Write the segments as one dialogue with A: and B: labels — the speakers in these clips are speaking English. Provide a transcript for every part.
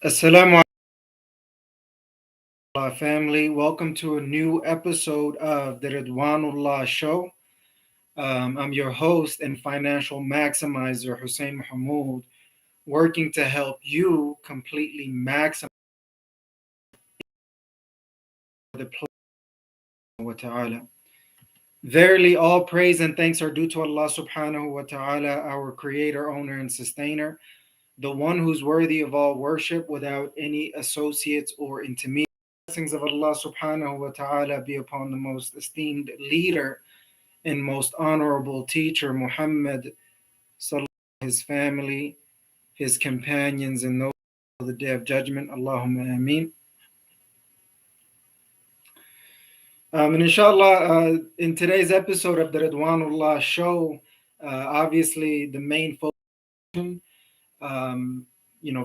A: Assalamu alaikum, family. Welcome to a new episode of the Ridwanullah Show. I'm your host and financial maximizer, Hussein Mohamud, working to help you completely maximize the pleasure of Allah Ta'ala. Verily, all praise and thanks are due to Allah subhanahu wa ta'ala, our creator, owner, and sustainer, the one who's worthy of all worship without any associates or intermediaries. Blessings of Allah subhanahu wa ta'ala be upon the most esteemed leader and most honorable teacher, Muhammad, his family, his companions, and those of the day of judgment. Allahumma ameen. And inshallah, in today's episode of the Ridwanullah Show, obviously the main focus,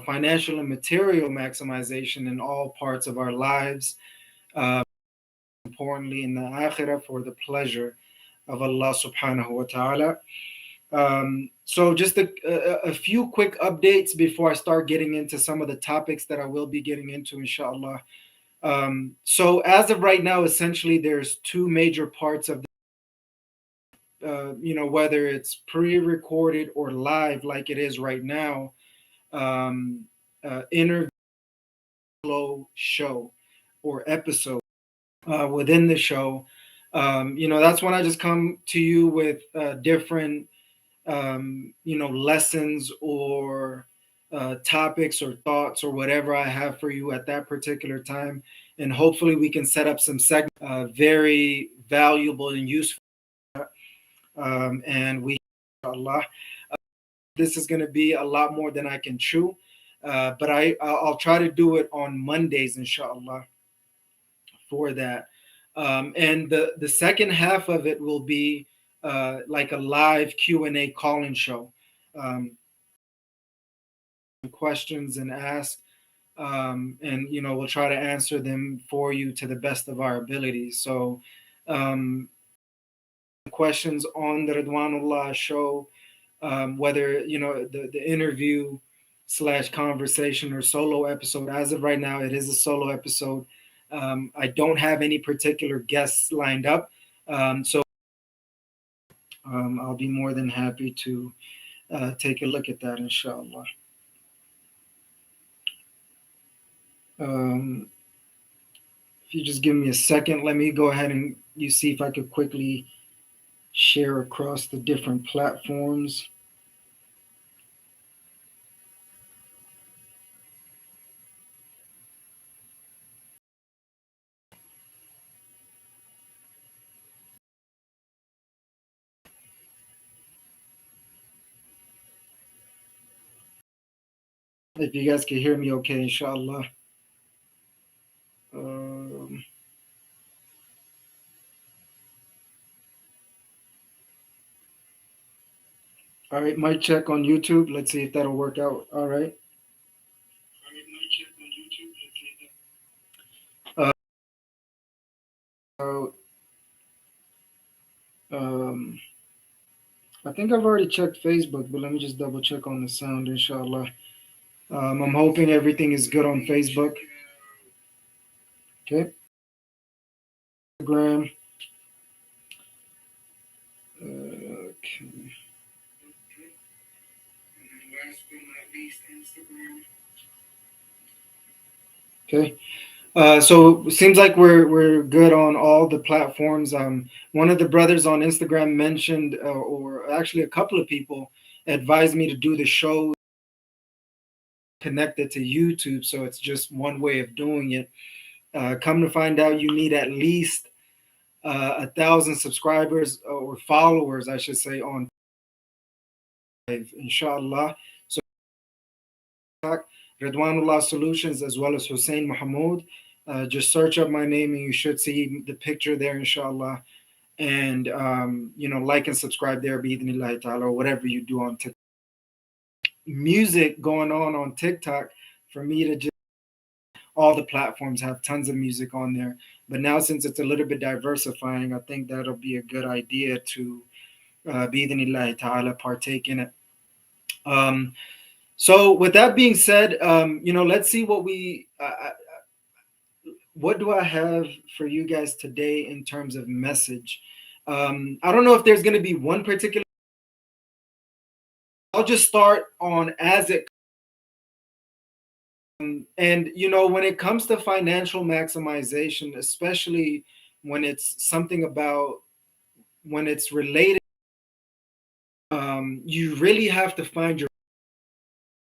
A: financial and material maximization in all parts of our lives. Importantly, in the akhirah, for the pleasure of Allah subhanahu wa ta'ala. So just a few quick updates before I start getting into some of the topics that I will be getting into, inshallah. So as of right now, essentially, there's two major parts of whether it's pre-recorded or live like it is right now, interview show or episode within the show. That's when I just come to you with different lessons or topics or thoughts or whatever I have for you at that particular time. And hopefully we can set up some segments very valuable and useful. And we, inshallah, this is going to be a lot more than I can chew. But I'll try to do it on Mondays, inshallah, for that. And the second half of it will be like a live Q&A call-in show. Questions and ask, and we'll try to answer them for you to the best of our abilities. So questions on the Ridwanullah Show, whether the interview / conversation or solo episode. As of right now, it is a solo episode. I don't have any particular guests lined up, so I'll be more than happy to take a look at that, inshallah. If you just give me a second, let me go ahead and you see if I could quickly share across the different platforms. If you guys can hear me okay, inshallah. All right, mic check on YouTube. Let's see if that'll work out. All right. I think I've already checked Facebook, but let me just double check on the sound, inshallah. I'm hoping everything is good on Facebook. Okay. Instagram. Okay. Last but not least, Instagram. Okay. So it seems like we're good on all the platforms. One of the brothers on Instagram mentioned, or actually a couple of people advised me to do the show connected to YouTube. So it's just one way of doing it. Come to find out, you need at least 1,000 subscribers or followers, I should say, on inshallah. So Ridwanullah Solutions as well as Hussein Mohamud. Just search up my name and you should see the picture there, inshallah. And like and subscribe there, bi'idhnillahi ta'ala, or whatever you do on TikTok. Music going on TikTok for me to just, all the platforms have tons of music on there. But now since it's a little bit diversifying, I think that'll be a good idea to bi'idhnillahi ta'ala partake in it. So with that being said, let's see what do I have for you guys today in terms of message. I don't know if there's going to be one particular. I'll just start on as it. And when it comes to financial maximization, especially when it's something about when it's related, you really have to find your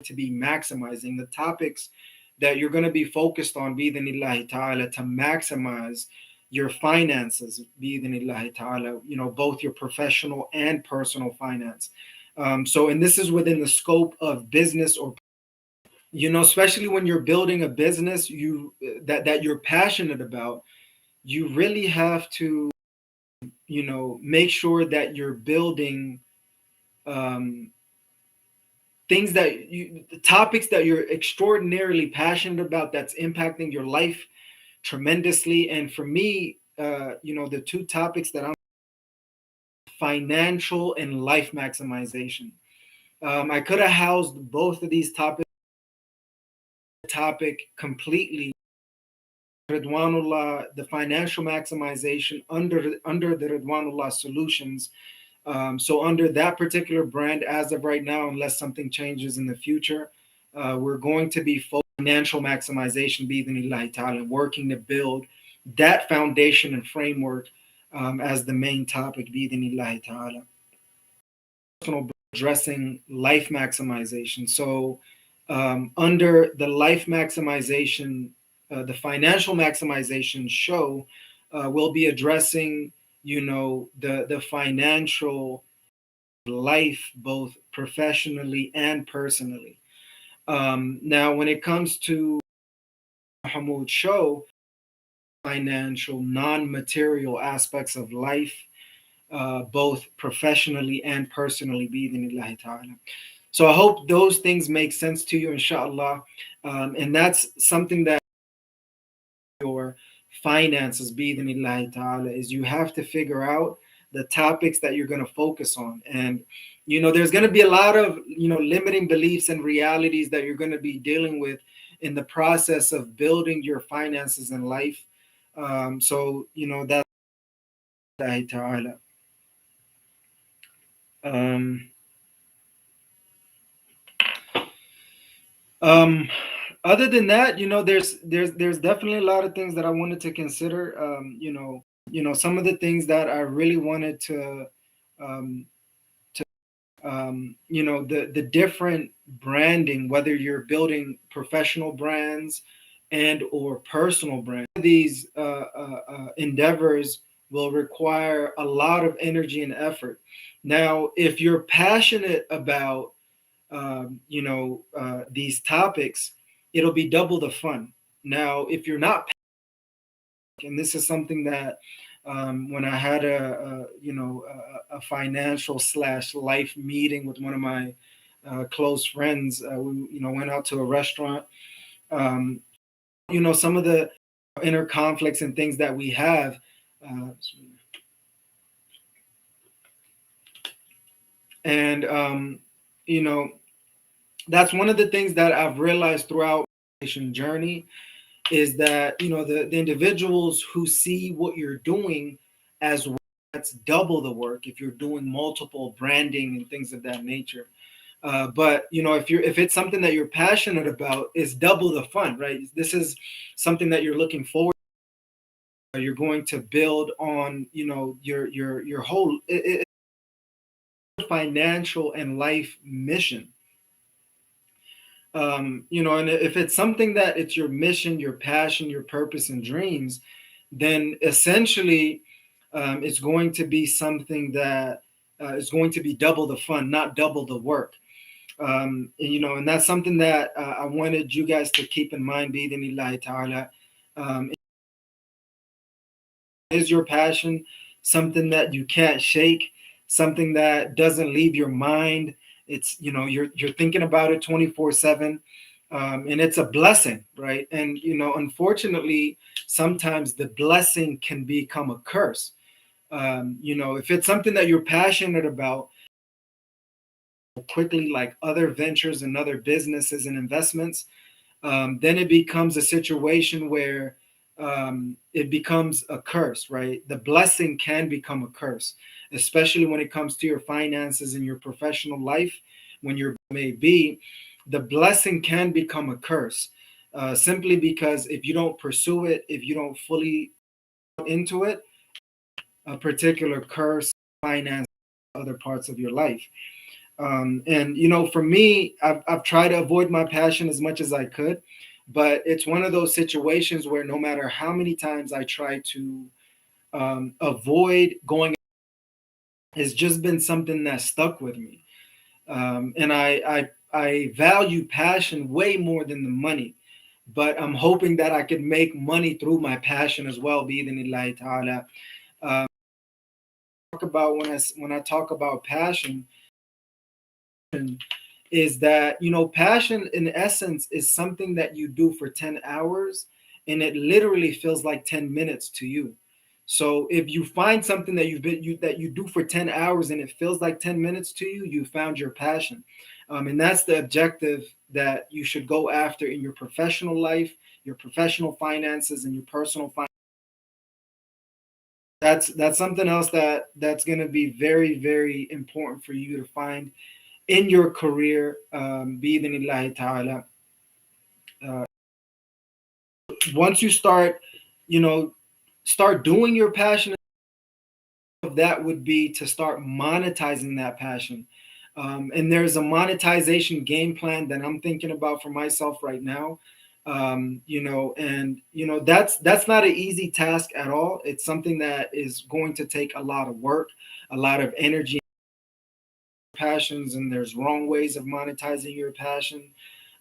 A: to be maximizing the topics that you're going to be focused on bi'idhnillahi ta'ala to maximize your finances bi'idhnillahi ta'ala, both your professional and personal finance. And this is within the scope of business or especially when you're building a business that you're passionate about, you really have to make sure that you're building um, things topics that you're extraordinarily passionate about that's impacting your life tremendously. And for me, the two topics that I'm financial and life maximization. I could have housed both of these topic completely. Ridwanullah, the financial maximization under the Ridwanullah solutions. So under that particular brand, as of right now, unless something changes in the future, we're going to be financial maximization, bi'idhnillahi ta'ala, working to build that foundation and framework as the main topic, bi'idhnillahi ta'ala. Addressing life maximization. So under the life maximization, the financial maximization show, we'll be addressing, the financial life, both professionally and personally. Now, when it comes to Mohamud show, financial, non-material aspects of life, both professionally and personally, bi'idhnillahi ta'ala. So I hope those things make sense to you, inshallah. And that's something that your finances, bi'idhnillahi ta'ala, is you have to figure out the topics that you're going to focus on. And, there's going to be a lot of, limiting beliefs and realities that you're going to be dealing with in the process of building your finances and life. That's ta'ala. Other than that, there's definitely a lot of things that I wanted to consider. Some of the things that I really wanted to um, the different branding, whether you're building professional brands and or personal brands. These endeavors will require a lot of energy and effort. Now, if you're passionate about these topics, it'll be double the fun. Now, if you're not, and this is something that when I had a financial / life meeting with one of my close friends, we went out to a restaurant. Some of the inner conflicts and things that we have. And that's one of the things that I've realized throughout my journey is that the individuals who see what you're doing as work, that's double the work if you're doing multiple branding and things of that nature. But if it's something that you're passionate about, it's double the fun, right? This is something that you're looking forward to. You're going to build on your whole financial and life mission. And if it's something that it's your mission, your passion, your purpose and dreams, then essentially it's going to be something that is going to be double the fun, not double the work. And that's something that I wanted you guys to keep in mind, bi'idhnillahi ta'ala. Is your passion something that you can't shake, something that doesn't leave your mind? It's you're thinking about it 24/7, and it's a blessing, right? And unfortunately, sometimes the blessing can become a curse. If it's something that you're passionate about, quickly like other ventures and other businesses and investments, then it becomes a situation where it becomes a curse, right? The blessing can become a curse, especially when it comes to your finances and your professional life. When you're may be, the blessing can become a curse, simply because if you don't pursue it, if you don't fully into it, a particular curse, finance, other parts of your life. And for me, I've tried to avoid my passion as much as I could, but it's one of those situations where no matter how many times I try to avoid going, it's just been something that stuck with me. And I value passion way more than the money, but I'm hoping that I could make money through my passion as well. Bi-idhnillahi ta'ala. Talk about when I talk about passion, is that passion in essence is something that you do for 10 hours and it literally feels like 10 minutes to you. So if you find something that that you do for 10 hours and it feels like 10 minutes to you, you found your passion. And that's the objective that you should go after in your professional life, your professional finances, and your personal finance. That's something else that's going to be very, very important for you to find in your career, bi'idhnillahi ta'ala. Uh, Once you start doing your passion, that would be to start monetizing that passion. And there's a monetization game plan that I'm thinking about for myself right now. That's not an easy task at all. It's something that is going to take a lot of work, a lot of energy, passions, and there's wrong ways of monetizing your passion.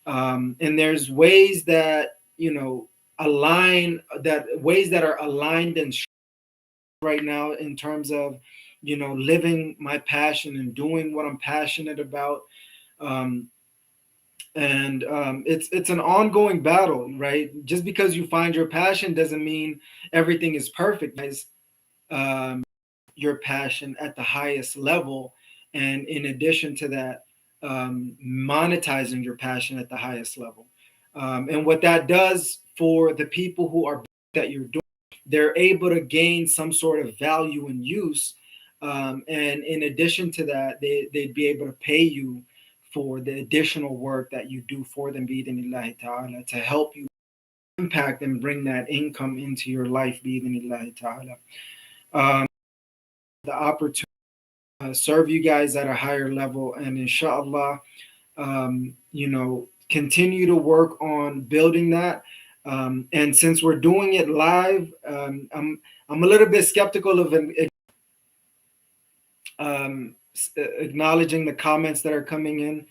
A: And there's ways that ways that are aligned and right now in terms of living my passion and doing what I'm passionate about. um, and it's an ongoing battle, right? Just because you find your passion doesn't mean everything is perfect, guys. um, your passion at the highest level, and in addition to that, monetizing your passion at the highest level. And what that does for the people who are that you're doing, they're able to gain some sort of value and use. And in addition to that, they'd be able to pay you for the additional work that you do for them, bi'idhnillahi ta'ala, to help you impact and bring that income into your life, bi'idhnillahi ta'ala. The opportunity serve you guys at a higher level, and inshallah, continue to work on building that. And since we're doing it live, I'm a little bit skeptical of acknowledging the comments that are coming in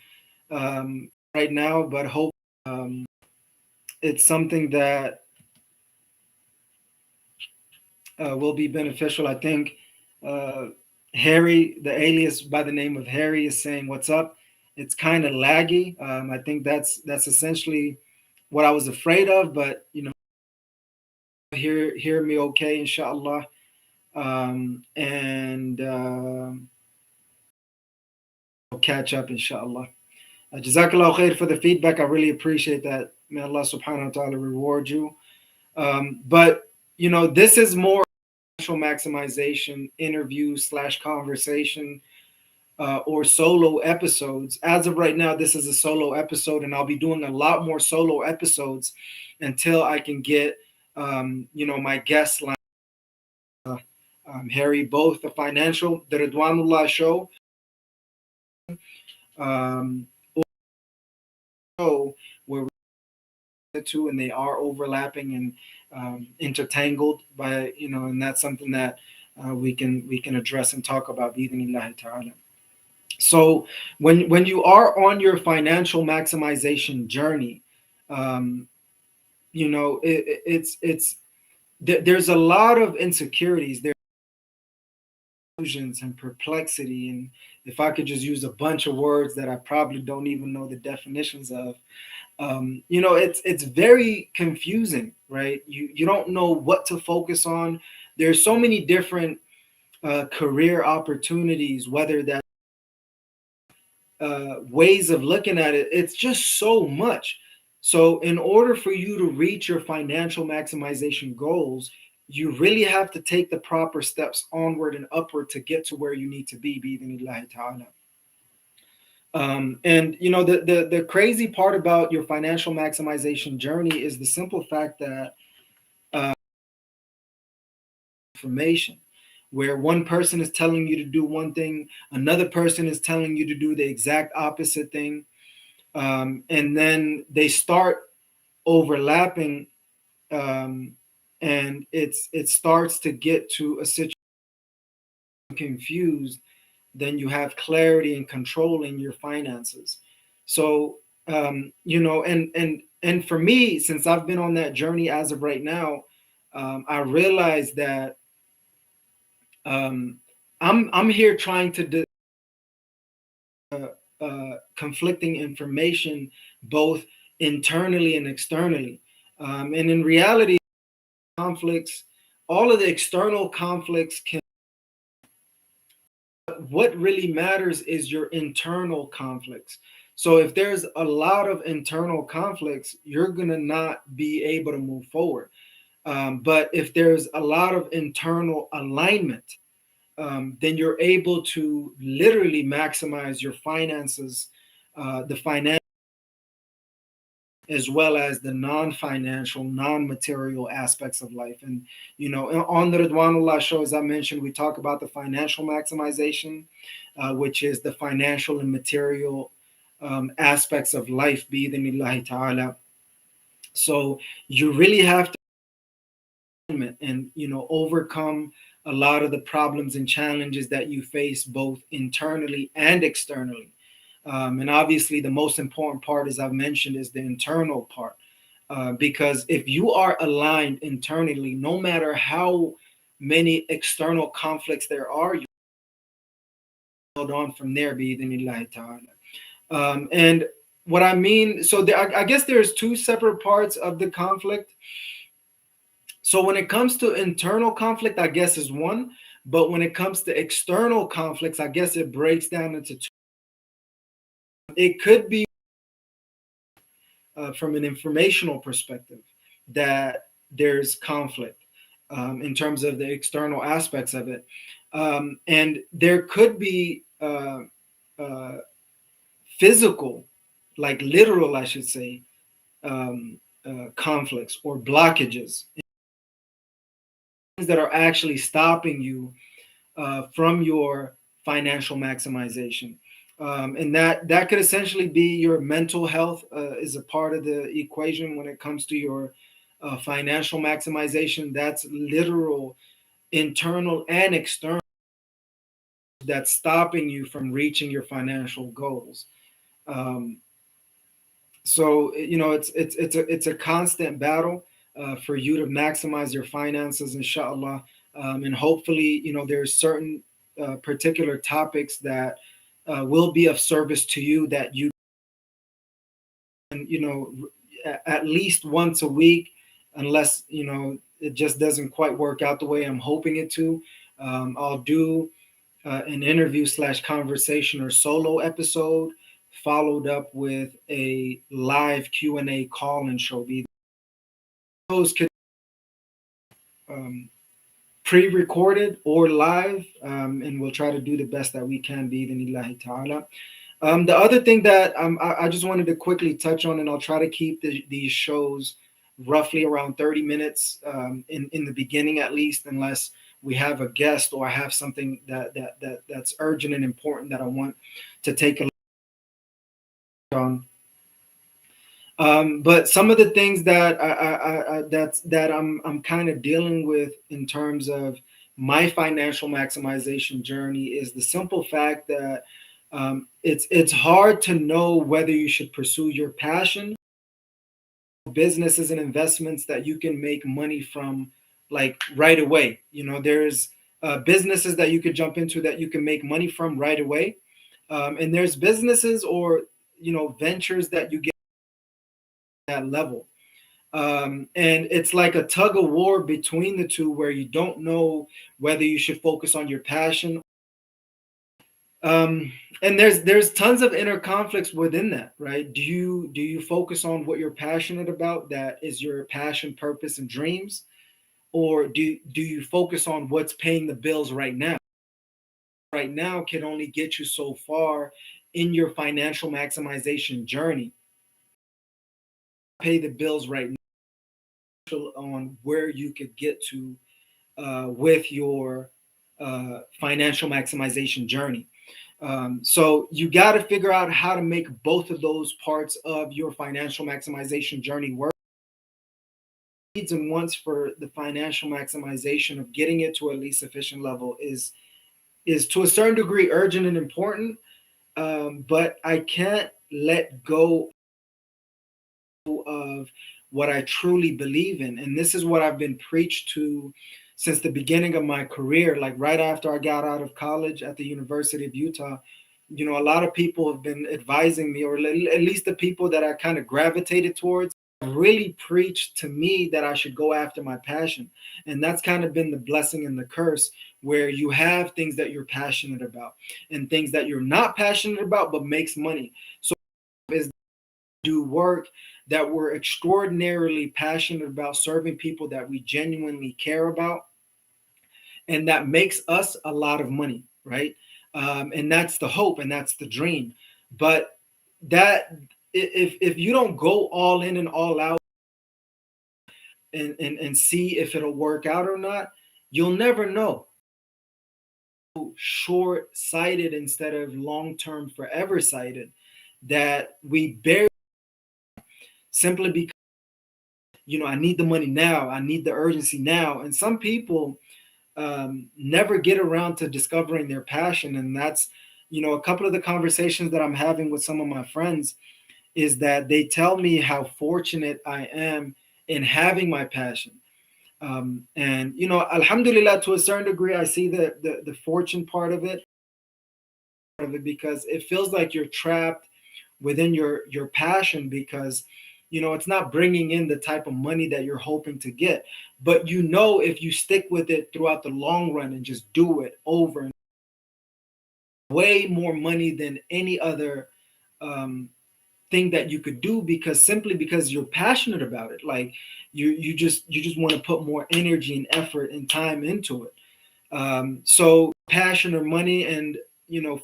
A: right now, but hope it's something that will be beneficial. I think Harry, the alias by the name of Harry, is saying, "What's up?" It's kind of laggy. I think that's essentially what I was afraid of, but hear me okay, inshallah. And we'll catch up, inshallah. Jazakallah khair for the feedback. I really appreciate that. May Allah subhanahu wa ta'ala reward you. But this is more maximization interview / conversation or solo episodes. As of right now, this is a solo episode, and I'll be doing a lot more solo episodes until I can get my guest line. Harry, both the Ridwanullah show, where the two, and they are overlapping and intertangled by and that's something that we can address and talk about bi'idhnillahi ta'ala. So when you are on your financial maximization journey, there's a lot of insecurities there, and perplexity, and if I could just use a bunch of words that I probably don't even know the definitions of, it's very confusing, right? You don't know what to focus on. There's so many different career opportunities, whether that ways of looking at it. It's just so much. So, in order for you to reach your financial maximization goals, you really have to take the proper steps onward and upward to get to where you need to be, bi'idhnillahi ta'ala. And you know, the crazy part about your financial maximization journey is the simple fact that information, where one person is telling you to do one thing, another person is telling you to do the exact opposite thing, and then they start overlapping, and it starts to get to a situation confused. Then you have clarity and control in your finances. So you know, and for me, since I've been on that journey as of right now, I realize that um, I'm here trying to conflicting information both internally and externally, and in reality, conflicts, all of the external conflicts can. What really matters is your internal conflicts. So if there's a lot of internal conflicts, you're gonna not be able to move forward. But if there's a lot of internal alignment, then you're able to literally maximize your finances, the finance, as well as the non-financial, non-material aspects of life. And you know, on the Ridwanullah show, as I mentioned, we talk about the financial maximization, which is the financial and material aspects of life, bi'idhnillahi ta'ala. So you really have to, and you know, overcome a lot of the problems and challenges that you face both internally and externally. And obviously, the most important part, as I've mentioned, is the internal part. Because if you are aligned internally, no matter how many external conflicts there are, you build on from there, bi'idhnillahi ta'ala. And what I mean, so I guess there's two separate parts of the conflict. So when it comes to internal conflict, I guess is one. But when it comes to external conflicts, I guess it breaks down into two. It could be from an informational perspective that there's conflict in terms of the external aspects of it. And there could be uh, physical, like literal, I should say, conflicts or blockages that are actually stopping you from your financial maximization. And that could essentially be your mental health is a part of the equation when it comes to your financial maximization. That's literal, internal and external, that's stopping you from reaching your financial goals. Um, so you know, it's a constant battle for you to maximize your finances, inshallah. And hopefully, you know, there's certain particular topics that will be of service to you, that you can, you know, at least once a week, unless you know it just doesn't quite work out the way I'm hoping it to. I'll do an interview slash conversation or solo episode, followed up with a live Q&A call-in show. Those could um, pre-recorded or live, and we'll try to do the best that we can, bi'idhnillahi ta'ala. The other thing that I just wanted to quickly touch on, and I'll try to keep these shows roughly around 30 minutes in the beginning, at least, unless we have a guest or I have something that's urgent and important that I want to take a look on. But some of the things that I'm kind of dealing with in terms of my financial maximization journey is the simple fact that it's hard to know whether you should pursue your passion, businesses and investments that you can make money from, like right away. You know, there's businesses that you could jump into that you can make money from right away, and there's businesses or you know ventures that you get that level. And it's like a tug of war between the two, where you don't know whether you should focus on your passion. Um, and there's tons of inner conflicts within that, right? Do you focus on what you're passionate about, that is your passion, purpose, and dreams, or do you focus on what's paying the bills right now? Right now can only get you so far in your financial maximization journey. Pay the bills right now on where you could get to with your financial maximization journey. So you got to figure out how to make both of those parts of your financial maximization journey work. Needs and wants for the financial maximization of getting it to a least sufficient level is to a certain degree urgent and important, but I can't let go of what I truly believe in. And this is what I've been preached to since the beginning of my career. Like right after I got out of college at the University of Utah, a lot of people have been advising me, or at least the people that I kind of gravitated towards, really preached to me that I should go after my passion. And that's kind of been the blessing and the curse, where you have things that you're passionate about and things that you're not passionate about but makes money. So is do work that we're extraordinarily passionate about, serving people that we genuinely care about, and that makes us a lot of money, right? And that's the hope and that's the dream. But that if you don't go all in and all out and see if it'll work out or not, you'll never know. Short sighted instead of long term, forever sighted, that we bear simply because, I need the money now, I need the urgency now. And some people never get around to discovering their passion. And that's, a couple of the conversations that I'm having with some of my friends is that they tell me how fortunate I am in having my passion. And, alhamdulillah, to a certain degree, I see the fortune part of it, because it feels like you're trapped within your passion, because it's not bringing in the type of money that you're hoping to get. But if you stick with it throughout the long run and just do it over and way more money than any other thing that you could do, because simply because you're passionate about it. Like you just want to put more energy and effort and time into it. So passion or money, and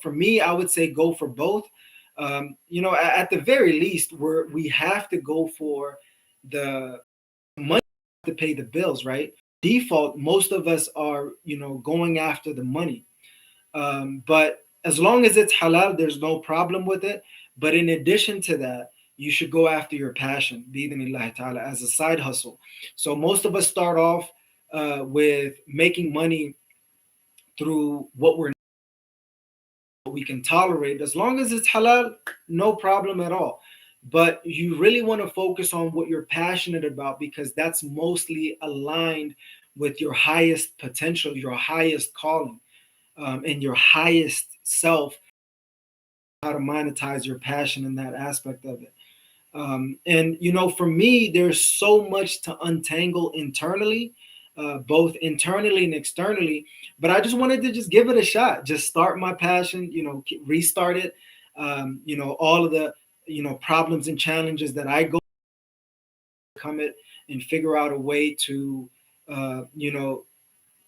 A: for me, I would say go for both. At the very least, we have to go for the money to pay the bills, right? Default, most of us are, going after the money. But as long as it's halal, there's no problem with it. But in addition to that, you should go after your passion, bi'idhnillahi ta'ala, as a side hustle. So most of us start off with making money through what we can tolerate. As long as it's halal, no problem at all. But you really want to focus on what you're passionate about, because that's mostly aligned with your highest potential, your highest calling, and your highest self. How to monetize your passion in that aspect of it. And for me, there's so much to untangle internally, both internally and externally. But I just wanted to just give it a shot, just start my passion, restart it. All of the problems and challenges that I go come it, and figure out a way to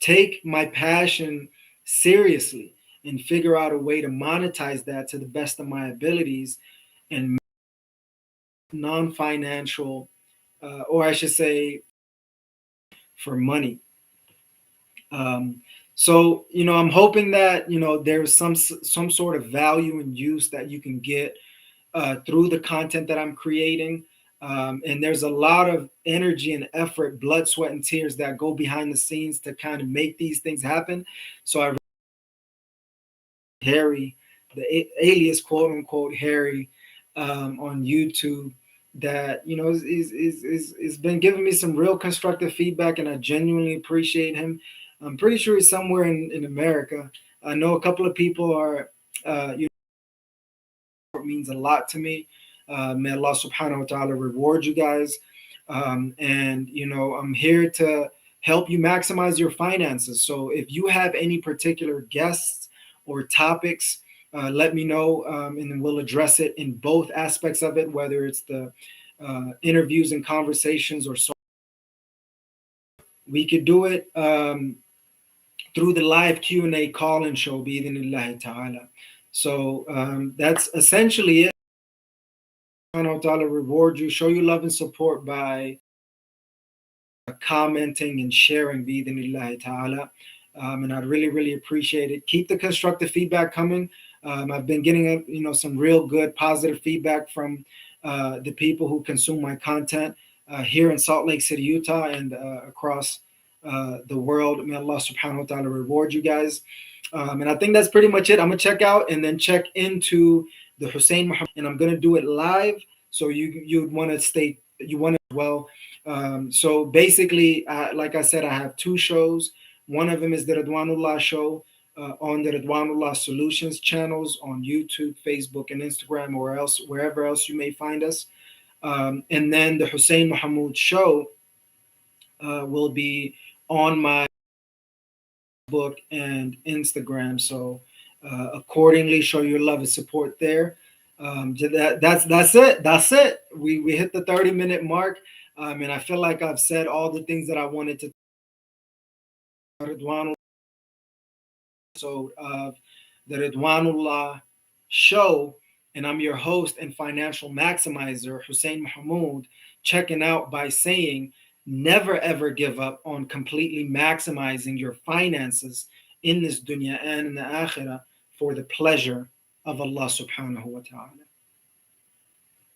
A: take my passion seriously, and figure out a way to monetize that to the best of my abilities, and non-financial, or I should say, for money. So I'm hoping that there's some sort of value and use that you can get through the content that I'm creating. And there's a lot of energy and effort, blood, sweat, and tears that go behind the scenes to kind of make these things happen. So I Harry, the alias quote unquote Harry, on YouTube, that is been giving me some real constructive feedback, and I genuinely appreciate him. I'm pretty sure he's somewhere in America. I know a couple of people are. It means a lot to me. May Allah Subhanahu wa Taala reward you guys. And I'm here to help you maximize your finances. So if you have any particular guests or topics let me know, and then we'll address it in both aspects of it, whether it's the interviews and conversations or so. We could do it through the live Q&A call-in show, bi'idhnillahi ta'ala. So that's essentially it. Subhanahu wa ta'ala reward you, show you love and support by commenting and sharing, bi'idhnillahi ta'ala. And I'd really, really appreciate it. Keep the constructive feedback coming. I've been getting some real good positive feedback from the people who consume my content here in Salt Lake City, Utah, and across the world. May Allah subhanahu wa ta'ala reward you guys. And I think that's pretty much it. I'm gonna check out and then check into the Hussein Mohamud, and I'm gonna do it live. So you'd want to stay, you want to as well. So basically, like I said, I have two shows. One of them is the Ridwanullah show on the Ridwanullah Solutions channels on YouTube, Facebook, and Instagram, or else wherever else you may find us. And then the Hussein Mohamud show will be on my book and Instagram. So accordingly, show your love and support there. That's it. That's it. We hit the 30-minute mark, and I feel like I've said all the things that I wanted to. Ridwanullah, so of the Ridwanullah show, and I'm your host and financial maximizer, Hussein Mohamud, checking out by saying, never ever give up on completely maximizing your finances in this dunya and in the akhirah for the pleasure of Allah subhanahu wa ta'ala.